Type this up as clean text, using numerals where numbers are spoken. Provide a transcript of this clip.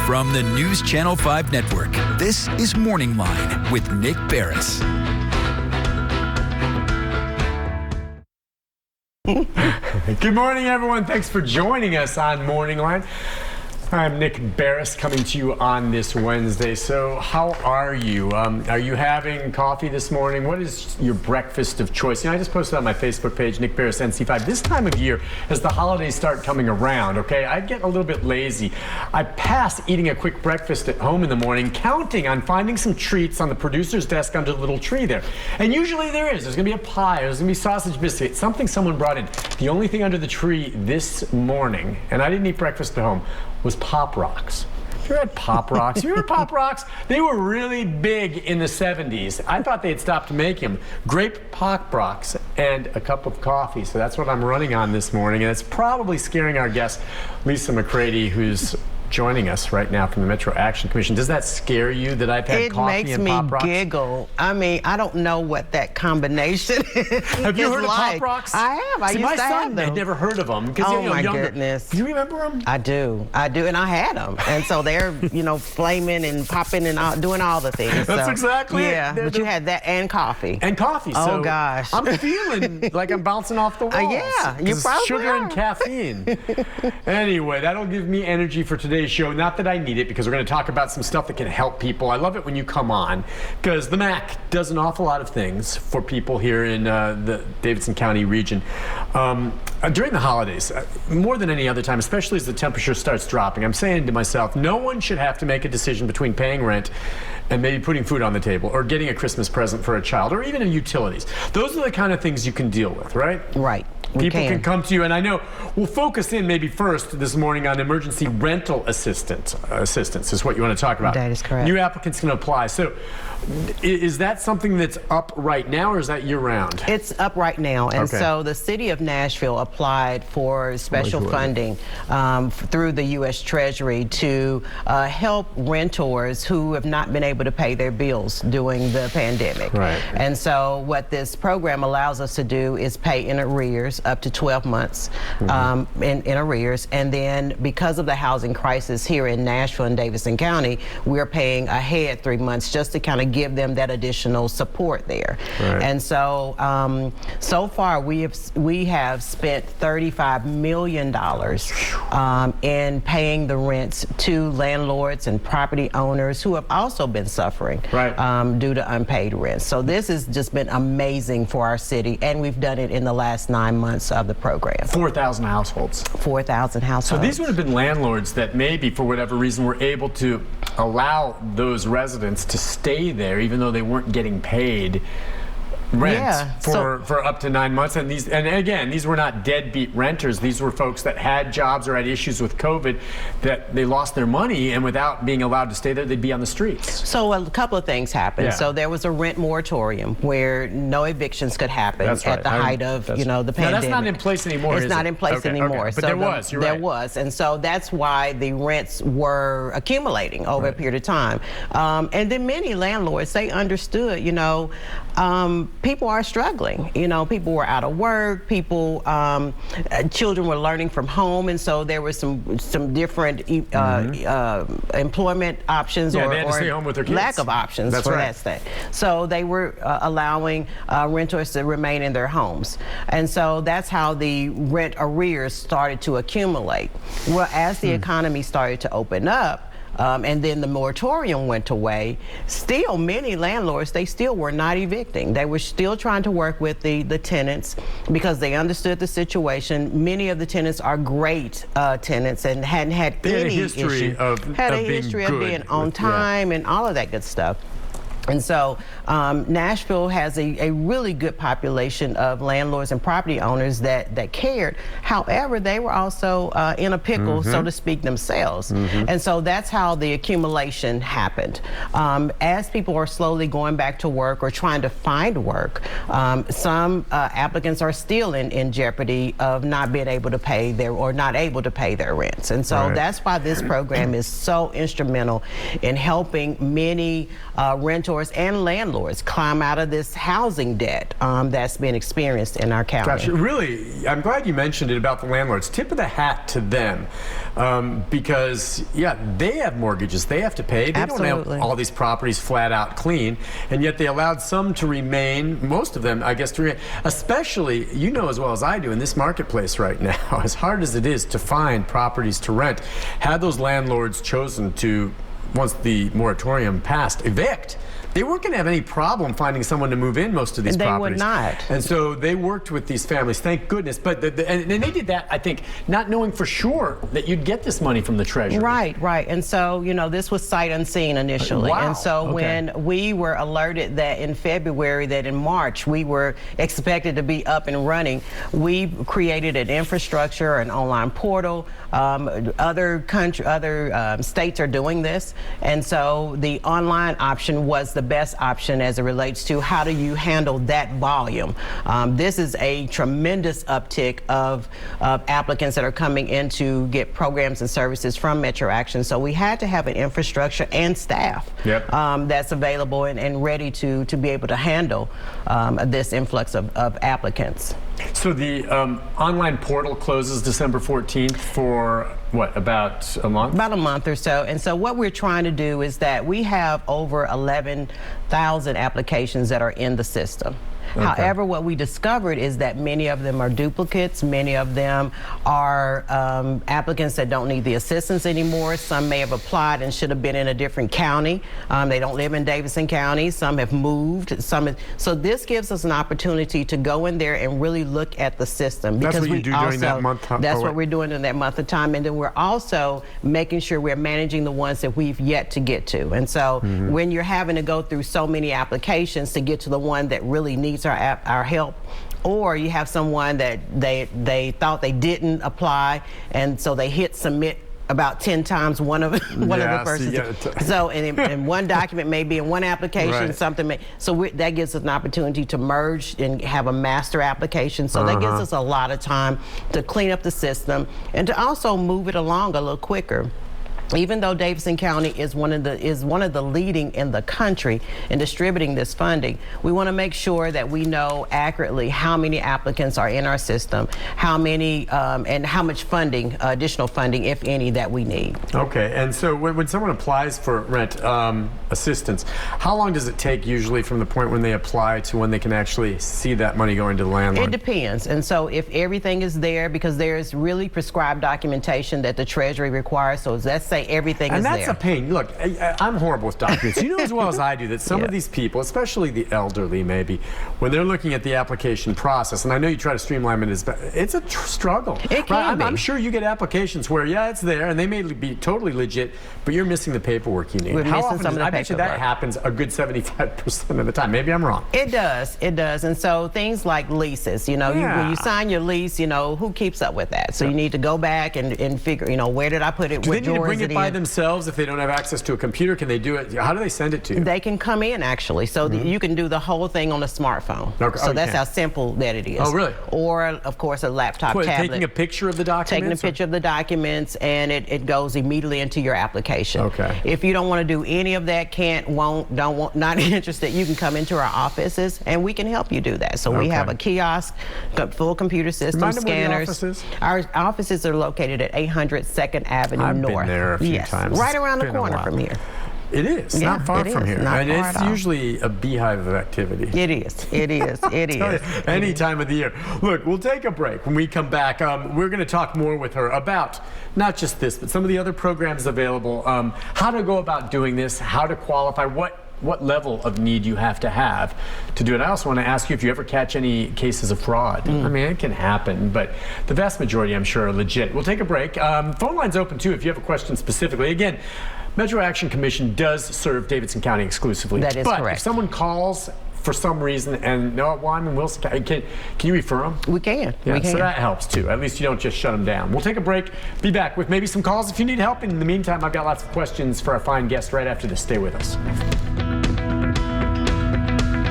From the News Channel 5 Network, this is MorningLine with Nick Barris. Good morning, everyone. Thanks for joining us on MorningLine. I'm Nick Barris coming to you on this Wednesday. So how are you? Are you having coffee this morning? What is your breakfast of choice? You know, I just posted on my Facebook page, Nick Barris NC5. This time of year, as the holidays start coming around, okay, I get a little bit lazy. I pass eating a quick breakfast at home in the morning, counting on finding some treats on the producer's desk under the little tree there. And usually there is. There's going to be a pie. There's going to be sausage biscuit, something someone brought in. The only thing under the tree this morning, and I didn't eat breakfast at home, was Pop Rocks. Have you ever had Pop Rocks? You remember Pop Rocks? They were really big in the 70s. I thought they had stopped making them. Grape Pop Rocks and a cup of coffee. So that's what I'm running on this morning. And it's probably scaring our guest, Lisa McCrady, who's joining us right now from the Metro Action Commission. Does that scare you that I've had coffee and Pop Rocks? It makes me giggle. I mean, I don't know what that combination is. Have you heard of Pop Rocks? I have. I used to have them. I'd never heard of them. Oh, my goodness. Do you remember them? I do. And I had them. And so they're, flaming and popping and doing all the things. That's exactly it. Yeah, but you had that and coffee. And coffee. Oh, so gosh. I'm feeling like I'm bouncing off the walls. Yeah, you probably sugar are. and caffeine. Anyway, that'll give me energy for today's show. Not that I need it, because we're going to talk about some stuff that can help people. I love it when you come on, because the MAC does an awful lot of things for people here in the Davidson County region. During the holidays, more than any other time, especially as the temperature starts dropping, I'm saying to myself, no one should have to make a decision between paying rent and maybe putting food on the table, or getting a Christmas present for a child, or even in utilities. Those are the kind of things you can deal with, right? Right. People can come to you, and I know we'll focus in maybe first this morning on emergency rental assistance is what you want to talk about. That is correct. New applicants can apply. So is that something that's up right now, or is that year-round? It's up right now, and Okay. so the city of Nashville applied for special funding through the U.S. Treasury to help renters who have not been able to pay their bills during the pandemic. Right. And so what this program allows us to do is pay in arrears up to 12 months in arrears, and then because of the housing crisis here in Nashville and Davidson County, we're paying ahead 3 months just to kind of give them that additional support there. Right. And so so far we have spent $35 million in paying the rents to landlords and property owners who have also been suffering due to unpaid rent. So this has just been amazing for our city, and we've done it in the last 9 months of the program. 4,000 households. 4,000 households. So these would have been landlords that maybe, for whatever reason, were able to allow those residents to stay there, even though they weren't getting paid rent for up to 9 months. And again, these were not deadbeat renters. These were folks that had jobs or had issues with COVID, that they lost their money, and without being allowed to stay there, they'd be on the streets. So a couple of things happened. Yeah. So there was a rent moratorium where no evictions could happen That's right. at the height of the pandemic. No, that's not in place anymore. It's not in place anymore. Okay. But so there was. You're right. There was, and so that's why the rents were accumulating over a period of time. And then many landlords, they understood. People are struggling. People were out of work. People, children were learning from home, and so there were some different employment options they had to stay home with their kids. Lack of options that state. So they were allowing renters to remain in their homes, and so that's how the rent arrears started to accumulate. Well, as the economy started to open up, and then the moratorium went away, still many landlords, they still were not evicting. They were still trying to work with the tenants because they understood the situation. Many of the tenants are great tenants and hadn't had any history issue. of being on time and all of that good stuff. And so Nashville has a really good population of landlords and property owners that cared. However, they were also in a pickle, so to speak, themselves. And so that's how the accumulation happened. As people are slowly going back to work or trying to find work, some applicants are still in jeopardy of not being able to pay their rents. And so that's why this program is so instrumental in helping many renters renters and landlords climb out of this housing debt that's been experienced in our county. Gotcha. Really, I'm glad you mentioned it about the landlords. Tip of the hat to them, because yeah, they have mortgages they have to pay. They don't have all these properties flat out clean, and yet they allowed some to remain, most of them, I guess, to remain. Especially, you know as well as I do, in this marketplace right now, as hard as it is to find properties to rent, had those landlords chosen to, once the moratorium passed, evict, they weren't going to have any problem finding someone to move in most of these properties. They would not. And so they worked with these families, thank goodness. But and they did that, I think, not knowing for sure that you'd get this money from the Treasury. Right, right. And so, you know, this was sight unseen initially. Wow. And so when we were alerted that in February, that in March, we were expected to be up and running, we created an infrastructure, an online portal. Other states are doing this. And so the online option was the best option as it relates to how do you handle that volume. This is a tremendous uptick of applicants that are coming in to get programs and services from Metro Action. So we had to have an infrastructure and staff that's available and ready to be able to handle this influx of applicants. So the online portal closes December 14th for what, about a month? About a month or so. And so what we're trying to do is that we have over 11,000 applications that are in the system. However, what we discovered is that many of them are duplicates. Many of them are applicants that don't need the assistance anymore. Some may have applied and should have been in a different county. They don't live in Davidson County. Some have moved. So this gives us an opportunity to go in there and really look at the system. That's what you do during that month? That's what we're doing in that month of time. And then we're also making sure we're managing the ones that we've yet to get to. And so when you're having to go through so many applications to get to the one that really needs our help, or you have someone that they thought they didn't apply, and so they hit submit about 10 times one of the persons. So and one document may be in one application, that gives us an opportunity to merge and have a master application. So that gives us a lot of time to clean up the system and to also move it along a little quicker. Even though Davidson County is one of the leading in the country in distributing this funding, we want to make sure that we know accurately how many applicants are in our system, how many and how much funding, additional funding, if any, that we need. Okay, and so when someone applies for rent assistance, how long does it take usually from the point when they apply to when they can actually see that money going to the landlord? It depends. And so if everything is there, because there's really prescribed documentation that the Treasury requires, so let's say everything is there. And that's a pain. Look, I'm horrible with documents. You know as well as I do that some of these people, especially the elderly maybe, when they're looking at the application process, and I know you try to streamline it, it's a struggle. It can be. I'm sure you get applications where, it's there, and they may be totally legit, but you're missing the paperwork you need. We're missing some of the paperwork. I bet you that happens a good 75% of the time. Maybe I'm wrong. It does. It does. And so things like leases, when you sign your lease, who keeps up with that? So you need to go back and figure, where did I put it? Do they need to bring it by themselves if they don't have access to a computer? Can they do it? How do they send it to you? They can come in, actually. So you can do the whole thing on a smartphone. Okay. So that's how simple that it is. Oh, really? Or, of course, a laptop tablet. Taking a picture of the documents? Taking a picture of the documents, and it goes immediately into your application. Okay. If you don't want to do any of that, can't, won't, don't want, not interested, you can come into our offices, and we can help you do that. So we have a kiosk, full computer system, scanners. Our offices are located at 800 2nd Avenue North. I've been there a few times. Right around the corner from here. It is. Not far from here. And it's usually a beehive of activity. It is. It is. It is. Any time of the year. Look, we'll take a break. When we come back, we're going to talk more with her about not just this, but some of the other programs available, how to go about doing this, how to qualify, what level of need you have to do it. I also want to ask you if you ever catch any cases of fraud. I mean, it can happen, but the vast majority, I'm sure, are legit. We'll take a break. Phone line's open, too, if you have a question specifically. Again, Metro Action Commission does serve Davidson County exclusively. That is correct. But if someone calls for some reason and I'm in Wilson County, can you refer them? We can. Yeah, we can. So that helps too. At least you don't just shut them down. We'll take a break. Be back with maybe some calls if you need help. In the meantime, I've got lots of questions for our fine guest right after this. Stay with us.